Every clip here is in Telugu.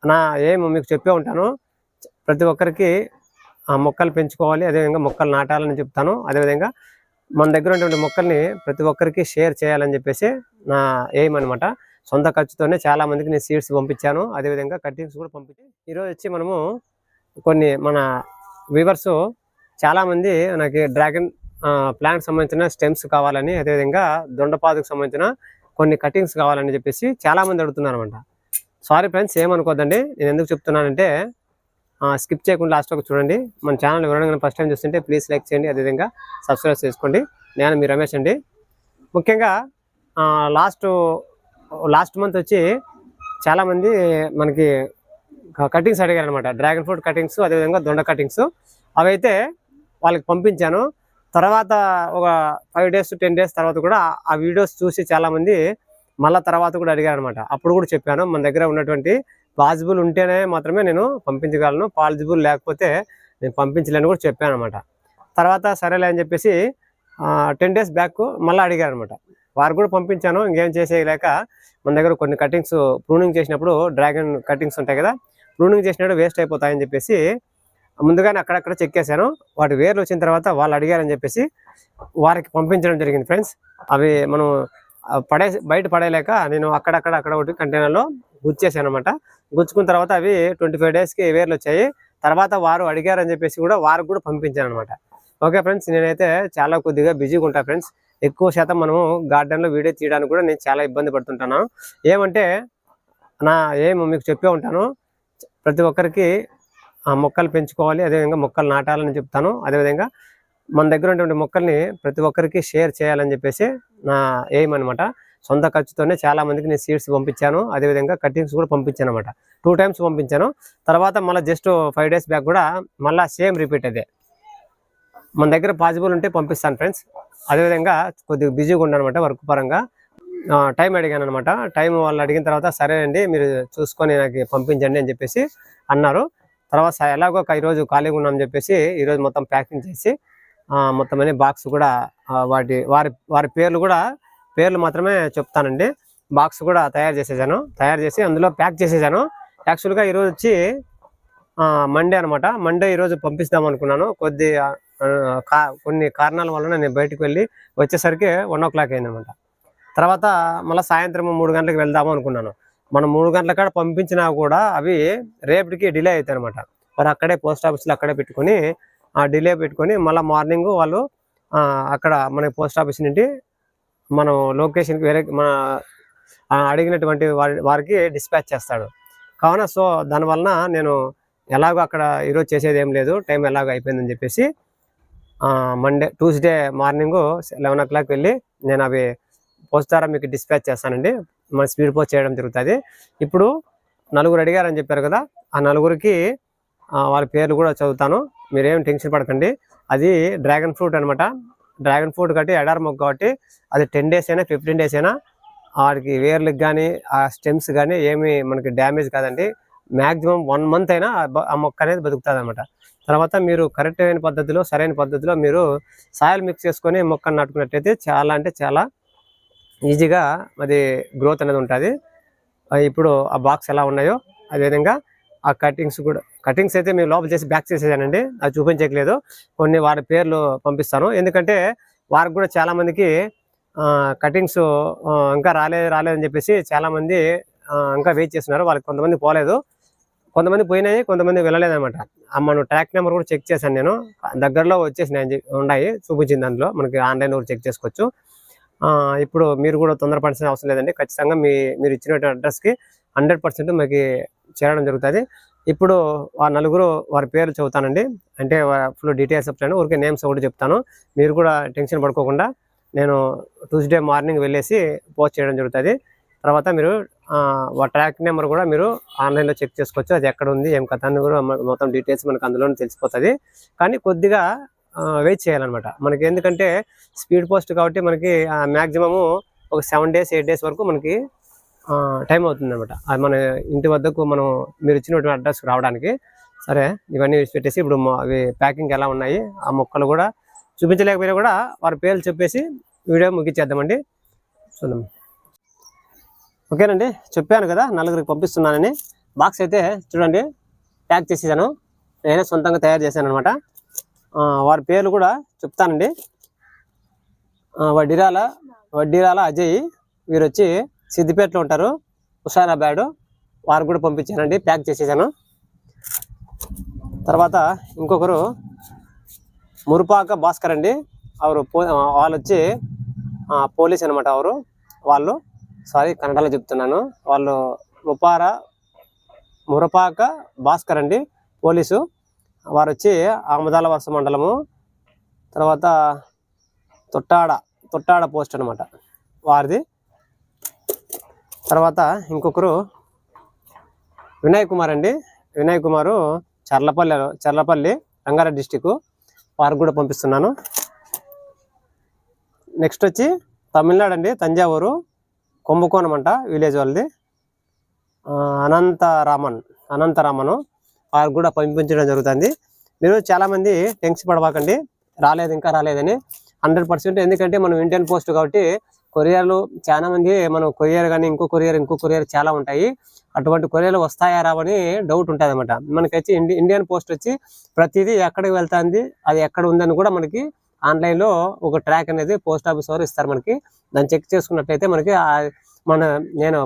నా మీకు చెప్పే ఉంటాను. ప్రతి ఒక్కరికి మొక్కలు పెంచుకోవాలి, అదేవిధంగా మొక్కలు నాటాలని చెప్తాను. అదేవిధంగా మన దగ్గర ఉన్నటువంటి మొక్కల్ని ప్రతి ఒక్కరికి షేర్ చేయాలని చెప్పేసి నా ఎయిమ్ అనమాట. సొంత ఖర్చుతోనే చాలా మందికి నేను సీడ్స్ పంపించాను, అదేవిధంగా కట్టింగ్స్ కూడా పంపించి. ఈరోజు వచ్చి మనము కొన్ని మన వ్యూవర్స్ చాలామంది నాకు డ్రాగన్ ప్లాంట్ సంబంధించిన స్టెమ్స్ కావాలని, అదేవిధంగా దొండపాదుకు సంబంధించిన కొన్ని కటింగ్స్ కావాలని చెప్పేసి చాలామంది అడుగుతున్నారు అనమాట. సారీ ఫ్రెండ్స్, ఏమనుకోద్దండి. నేను ఎందుకు చెప్తున్నానంటే స్కిప్ చేయకుండా లాస్ట్ వరకు చూడండి. మన ఛానల్ ఎవరైనా ఫస్ట్ టైం చూస్తుంటే ప్లీజ్ లైక్ చేయండి, అదేవిధంగా సబ్స్క్రైబ్ చేసుకోండి. నేను మీ రమేష్ అండి. ముఖ్యంగా లాస్ట్ మంత్ వచ్చి చాలామంది మనకి కటింగ్స్ అడిగారు అనమాట. డ్రాగన్ ఫ్రూట్ కటింగ్స్, అదేవిధంగా దొండ కటింగ్స్. అవైతే వాళ్ళకి పంపించాను. తర్వాత ఒక 5 days to 10 days తర్వాత కూడా ఆ వీడియోస్ చూసి చాలామంది మళ్ళీ తర్వాత కూడా అడిగారు అనమాట. అప్పుడు కూడా చెప్పాను, మన దగ్గర ఉన్నటువంటి పాజిబుల్ ఉంటేనే మాత్రమే నేను పంపించగలను, పాజిబుల్ లేకపోతే నేను పంపించలేని కూడా చెప్పాను అనమాట. తర్వాత సరేలే అని చెప్పేసి 10 days బ్యాక్ మళ్ళీ అడిగారు అనమాట. వారు కూడా పంపించాను. ఇంకేం చేసేయలేక మన దగ్గర కొన్ని కటింగ్స్ ప్రూనింగ్ చేసినప్పుడు డ్రాగన్ కటింగ్స్ ఉంటాయి కదా, ప్రూనింగ్ చేసినప్పుడు వేస్ట్ అయిపోతాయని చెప్పేసి ముందుగానే అక్కడక్కడ చెక్ చేశాను. వాటి వేర్లు వచ్చిన తర్వాత వాళ్ళు అడిగారని చెప్పేసి వారికి పంపించడం జరిగింది ఫ్రెండ్స్. అవి మనం బయట పడేయలేక నేను అక్కడ ఒకటి కంటైనర్లో గుచ్చేసాను అనమాట. గుచ్చుకున్న తర్వాత అవి 25 daysకి వేర్లు వచ్చాయి. తర్వాత వారు అడిగారని చెప్పేసి కూడా వారికి కూడా పంపించాను అనమాట. ఓకే ఫ్రెండ్స్, నేనైతే చాలా కొద్దిగా బిజీగా ఉంటాను ఫ్రెండ్స్. ఎక్కువ శాతం మనము గార్డెన్లో వీడియో తీయడానికి కూడా నేను చాలా ఇబ్బంది పడుతుంటాను. ఏమంటే మీకు చెప్పే ఉంటాను, ప్రతి ఒక్కరికి మొక్కలు పెంచుకోవాలి, అదేవిధంగా మొక్కలు నాటాలని చెప్తాను. అదేవిధంగా మన దగ్గర ఉన్నటువంటి మొక్కల్ని ప్రతి ఒక్కరికి షేర్ చేయాలని చెప్పేసి నా ఎయిమ్ అనమాట. సొంత ఖర్చుతోనే చాలా మందికి నేను సీడ్స్ పంపించాను, అదేవిధంగా కటింగ్స్ కూడా పంపించాను అనమాట. 2 times పంపించాను. తర్వాత మళ్ళీ జస్ట్ 5 days బ్యాక్ కూడా మళ్ళీ సేమ్ రిపీట్ అదే. మన దగ్గర పాజిబుల్ ఉంటే పంపిస్తాను ఫ్రెండ్స్. అదేవిధంగా కొద్దిగా బిజీగా ఉన్నాను అనమాట వర్క్ పరంగా. టైం అడిగాను అనమాట. టైం వాళ్ళు అడిగిన తర్వాత సరే అండి మీరు చూసుకొని నాకు పంపించండి అని చెప్పేసి అన్నారు. తర్వాత ఎలాగో ఈరోజు ఖాళీగా ఉన్నామని చెప్పేసి ఈరోజు మొత్తం ప్యాకింగ్ చేసి మొత్తం అన్ని బాక్స్ కూడా వారి పేర్లు మాత్రమే చెప్తానండి. బాక్స్ కూడా తయారు చేసి అందులో ప్యాక్ చేసేసాను. యాక్చువల్గా ఈరోజు వచ్చి మండే అనమాట. మండే ఈరోజు పంపిస్తాం అనుకున్నాను. కొన్ని కారణాల వలన నేను బయటకు వెళ్ళి వచ్చేసరికి 1 o'clock అయిందనమాట. తర్వాత మళ్ళీ సాయంత్రం 3 గంటలకు వెళ్దాము అనుకున్నాను. మనం 3 గంటల కాడ పంపించినా కూడా అవి రేపటికి డిలే అవుతాయి అనమాట. మరి అక్కడే పోస్ట్ ఆఫీస్లో అక్కడే పెట్టుకొని డిలే పెట్టుకొని మళ్ళీ మార్నింగ్ వాళ్ళు అక్కడ మన పోస్ట్ ఆఫీస్ నుండి మనం లొకేషన్కి వేరే మన అడిగినటువంటి వారికి డిస్పాచ్ చేస్తాడు. కావున సో దానివలన నేను ఎలాగో అక్కడ ఈరోజు చేసేది ఏం లేదు, టైం ఎలాగో అయిపోయిందని చెప్పేసి ట్యూస్డే మార్నింగ్ 11 o'clock వెళ్ళి నేను అవి పోస్ట్ ద్వారా మీకు డిస్పాచ్ చేస్తానండి. మన స్పీడ్ పోస్ట్ చేయడం జరుగుతుంది. ఇప్పుడు 4 అడిగారని చెప్పారు కదా, ఆ 4కి వాళ్ళ పేర్లు కూడా చదువుతాను. మీరేం టెన్షన్ పడకండి. అది డ్రాగన్ ఫ్రూట్ అనమాట. డ్రాగన్ ఫ్రూట్ కాబట్టి ఎడార్ మొక్క కాబట్టి అది 10 days అయినా 15 days అయినా వాడికి వేర్లకు కానీ ఆ స్టెమ్స్ కానీ ఏమి మనకి డ్యామేజ్ కాదండి. మ్యాక్సిమం 1 month అయినా ఆ మొక్క అనేది బతుకుతుంది అనమాట. తర్వాత మీరు కరెక్ట్ అయిన పద్ధతిలో సరైన పద్ధతిలో మీరు సాయిల్ మిక్స్ చేసుకొని మొక్కను నాటుకున్నట్లయితే చాలా అంటే చాలా ఈజీగా అది గ్రోత్ అనేది ఉంటుంది. ఇప్పుడు ఆ బాక్స్ ఎలా ఉన్నాయో అదేవిధంగా ఆ కటింగ్స్ అయితే మేము లోపల చేసి బ్యాక్ చేసేసానండి. అది చూపించట్లేదు. కొన్ని వారి పేర్లు పంపిస్తాను. ఎందుకంటే వారికి కూడా చాలామందికి కటింగ్స్ ఇంకా రాలేదని చెప్పేసి చాలామంది ఇంకా వెయిట్ చేస్తున్నారు. వాళ్ళకి కొంతమంది పోలేదు, కొంతమంది పోయినాయి, కొంతమంది వెళ్ళలేదన్నమాట. మనం ట్రాక్ నెంబర్ కూడా చెక్ చేశాను. నేను దగ్గరలో వచ్చేసినాయి ఉన్నాయి చూపించింది. అందులో మనకి ఆన్లైన్ కూడా చెక్ చేసుకోవచ్చు. ఇప్పుడు మీరు కూడా తొందరపడాల్సిన అవసరం లేదండి. ఖచ్చితంగా మీరు ఇచ్చినటువంటి అడ్రస్కి 100% మీకు చేరడం జరుగుతుంది. ఇప్పుడు ఆ 4 వారి పేర్లు చెబుతానండి. అంటే ఫుల్ డీటెయిల్స్ చెప్తాను, ఊరికే నేమ్స్ ఒకటి చెప్తాను. మీరు కూడా టెన్షన్ పడుకోకుండా నేను ట్యూస్డే మార్నింగ్ వెళ్ళేసి పోస్ట్ చేయడం జరుగుతుంది. తర్వాత మీరు ట్రాక్ నెంబర్ కూడా మీరు ఆన్లైన్లో చెక్ చేసుకోవచ్చు. అది ఎక్కడ ఉంది ఏం కథ అని కూడా మొత్తం డీటెయిల్స్ మనకు అందులోనే తెలిసిపోతుంది. కానీ కొద్దిగా వెయిట్ చేయాలన్నమాట. మనకి ఎందుకంటే స్పీడ్ పోస్ట్ కాబట్టి మనకి మ్యాక్సిమము ఒక 7 days 8 days వరకు మనకి టైం అవుతుంది అనమాట. అది మన ఇంటి వద్దకు మీరు ఇచ్చినటువంటి అడ్రస్ రావడానికి. సరే, ఇవన్నీ విడిచిపెట్టేసి ఇప్పుడు అవి ప్యాకింగ్ ఎలా ఉన్నాయి ఆ మొక్కలు కూడా చూపించలేకపోయినా కూడా వారి పేర్లు చెప్పేసి వీడియో ముగించేద్దామండి. చూద్దాం. ఓకేనండి, చెప్పాను కదా 4కి పంపిస్తున్నానని. బాక్స్ అయితే చూడండి ప్యాక్ చేసేసాను, నేనే సొంతంగా తయారు చేశాను అనమాట. వారి పేర్లు కూడా చెప్తానండి. వడ్డీరాల అజయ్, వీరు వచ్చి సిద్దిపేటలో ఉంటారు, హుషారాబాద్. వారు కూడా పంపించానండి, ప్యాక్ చేసేసాను. తర్వాత ఇంకొకరు మురుపాక భాస్కర్ అండి, వాళ్ళు వచ్చి పోలీస్ అనమాట. వాళ్ళు సారీ కన్నడలో చెప్తున్నాను, వాళ్ళు మురపాక భాస్కర్ అండి, పోలీసు. వారు వచ్చి ఆమదాల వలస మండలము, తర్వాత తొట్టాడ పోస్ట్ అనమాట వారిది. తర్వాత ఇంకొకరు వినయ్ కుమార్ అండి, వినయ్ కుమారు చర్లపల్లి రంగారెడ్డి డిస్టిక్, వారికి కూడా పంపిస్తున్నాను. నెక్స్ట్ వచ్చి తమిళనాడు అండి, తంజావూరు కుంభకోణం అంట విలేజ్ వాళ్ళది, అనంతరామను, వారికి కూడా పంపించడం జరుగుతుంది. మీరు చాలామంది టెన్షన్ పడబాకండి, ఇంకా రాలేదని. 100%, ఎందుకంటే మనం ఇండియన్ పోస్ట్ కాబట్టి కొరియర్లు చాలా మంది, మనం కొరియర్ కానీ ఇంకో కొరియర్ చాలా ఉంటాయి. అటువంటి కొరియర్లు వస్తాయా రావని డౌట్ ఉంటుంది అనమాట. మనకైతే ఇండియన్ పోస్ట్ వచ్చి ప్రతిదీ ఎక్కడికి వెళ్తుంది, అది ఎక్కడ ఉందని కూడా మనకి ఆన్లైన్లో ఒక ట్రాక్ అనేది పోస్ట్ ఆఫీస్ వారు ఇస్తారు మనకి. దాన్ని చెక్ చేసుకున్నట్లయితే మనకి నేను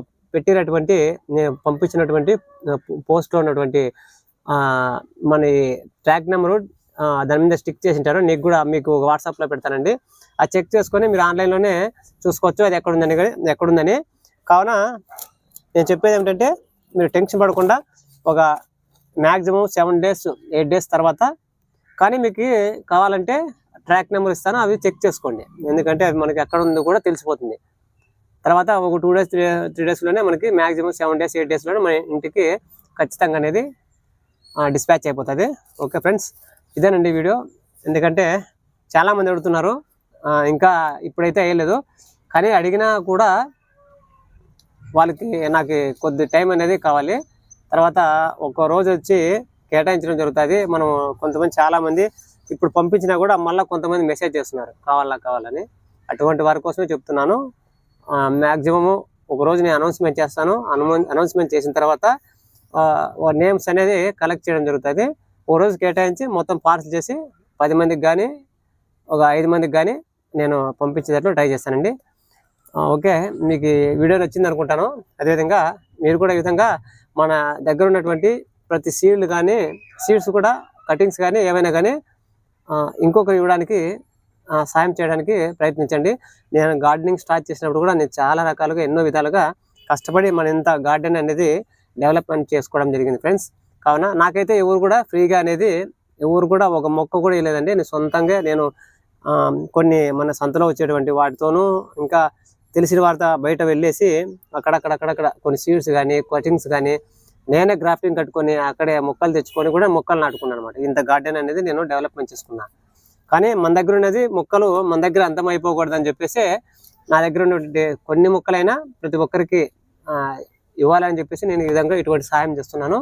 పంపించినటువంటి పోస్ట్లో ఉన్నటువంటి మన ట్రాక్ నెంబరు దాని మీద స్టిక్ చేసి ఉంటారు. మీకు వాట్సాప్లో పెడతానండి. అది చెక్ చేసుకొని మీరు ఆన్లైన్లోనే చూసుకోవచ్చు అది ఎక్కడుందని. కావున నేను చెప్పేది ఏమిటంటే, మీరు టెన్షన్ పడకుండా ఒక మ్యాక్సిమం 7 days 8 days తర్వాత కానీ మీకు కావాలంటే ట్రాక్ నెంబర్ ఇస్తాను, అవి చెక్ చేసుకోండి. ఎందుకంటే అది మనకి ఎక్కడ ఉందో కూడా తెలిసిపోతుంది. తర్వాత ఒక 2 days 3 daysలోనే మనకి మ్యాక్సిమం 7 days 8 daysలోనే మన ఇంటికి ఖచ్చితంగా అనేది డిస్పాచ్ అయిపోతుంది. ఓకే ఫ్రెండ్స్, ఇదేనండి వీడియో. ఎందుకంటే చాలామంది అడుగుతున్నారు, ఇంకా ఇప్పుడైతే వేయలేదు, కానీ అడిగినా కూడా వాళ్ళకి నాకు కొద్ది టైం అనేది కావాలి. తర్వాత ఒక రోజు వచ్చి కేటాయించడం జరుగుతుంది. మనం కొంతమంది చాలామంది ఇప్పుడు పంపించినా కూడా మళ్ళీ కొంతమంది మెసేజ్ చేస్తున్నారు కావాలని. అటువంటి వారి కోసమే చెప్తున్నాను. మ్యాక్సిమము ఒక రోజు నేను అనౌన్స్మెంట్ చేస్తాను. అనౌన్స్మెంట్ చేసిన తర్వాత నేమ్స్ అనేది కలెక్ట్ చేయడం జరుగుతుంది. ఓ రోజు కేటాయించి మొత్తం పార్సల్ చేసి 10 మందికి కానీ ఒక 5 మందికి కానీ నేను పంపించేటట్లు ట్రై చేస్తానండి. ఓకే, మీకు వీడియో నచ్చింది అనుకుంటాను. అదేవిధంగా మీరు కూడా ఈ విధంగా మన దగ్గర ఉన్నటువంటి ప్రతి సీడ్స్ కూడా కటింగ్స్ కానీ ఏమైనా కానీ ఇంకొకరు ఇవ్వడానికి సాయం చేయడానికి ప్రయత్నించండి. నేను గార్డెనింగ్ స్టార్ట్ చేసినప్పుడు కూడా నేను చాలా రకాలుగా ఎన్నో విధాలుగా కష్టపడి మన ఇంత గార్డెన్ అనేది డెవలప్మెంట్ చేసుకోవడం జరిగింది ఫ్రెండ్స్. కావున నాకైతే ఎవరు కూడా ఫ్రీగా అనేది ఎవరు కూడా ఒక మొక్క కూడా ఇవ్వలేదండి. నేను సొంతంగా కొన్ని మన సంతలో వచ్చేటువంటి వాటితోనూ ఇంకా తెలిసిన వారితో బయట వెళ్ళేసి అక్కడక్కడ కొన్ని సీడ్స్ కానీ కటింగ్స్ కానీ నేనే గ్రాఫ్టింగ్ కట్టుకొని అక్కడే మొక్కలు తెచ్చుకొని కూడా మొక్కలు నాటుకున్నాను అనమాట. ఇంత గార్డెన్ అనేది నేను డెవలప్మెంట్ చేసుకున్నాను. కానీ మన దగ్గర ఉన్నది మొక్కలు మన దగ్గర అంతం అయిపోకూడదని చెప్పేసి నా దగ్గర ఉన్న కొన్ని మొక్కలైనా ప్రతి ఒక్కరికి ఇవ్వాలని చెప్పేసి నేను ఈ విధంగా ఇటువంటి సహాయం చేస్తున్నాను.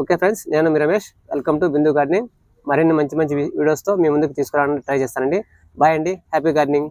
ఓకే ఫ్రెండ్స్, నేను మీ Ramesh. Welcome to Bindu gardening. మరిన్ని మంచి వీడియోస్తో మీ ముందుకు తీసుకురావడానికి ట్రై చేస్తానండి. బాయ్ అండి, హ్యాపీ గార్డెనింగ్.